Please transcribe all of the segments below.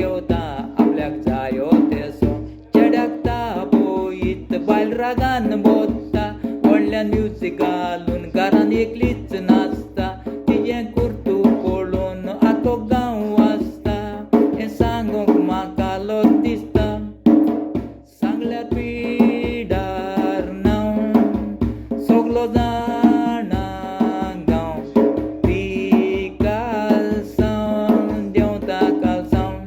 घेवता आपल्याक जायो तेसो चेड्याक तापोईत बायल रागान बोत्ता व्हडल्यान म्युजीक घालून घरान एकलीच नाचता तिजें कुर्तू पळोवन आतो गांव वाजता हें सांगूंक म्हाका लोट दिसता सांगल्यार पिडार नांव सगलो जाणा गांव पिकाल सावन देंवता काल सावन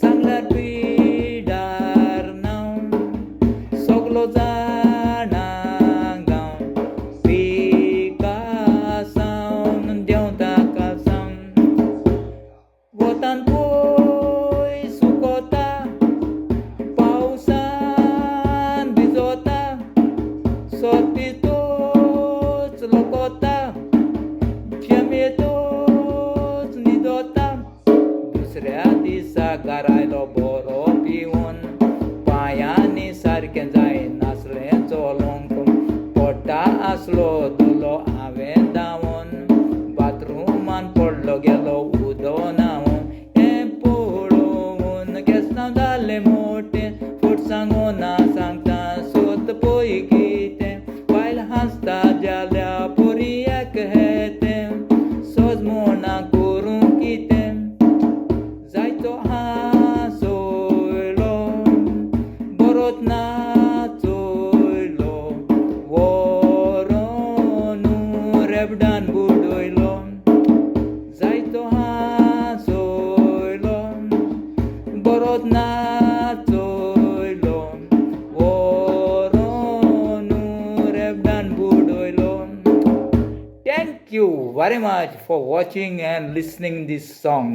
सांगल्यार पिडार नांव सगलो जाणा गांव पिकाल सावन देंवता काल सावन वतान पळय सुकोता पावसान भिजोता सोंतीतूच लोकोता शेमेतूच न्हिदोता दुसऱ्या दिसा घरा आयलो बरो पिवून पांयांनी सारकें जायनासलें चलोंक पोटा आसलो धुलो हांवें धांवून बाथरुमान पडलो गेलो उदो न्हांवून हें पळोवन केंसां जालें मोटें फूट सांगोना सांगता सोत पळय कितें बायल हांसता जाल्यार पोरयेक हेतें सोज मोना करूं कितें जायतो हांसोयलो बरोच नाचोयलो व्हरोन रेबडान बुडयलो जायतो हांसोयलो बरोच नाचोयलो व्हरोन रेबडान बुडयलो. Thank you very much for watching and listening this song.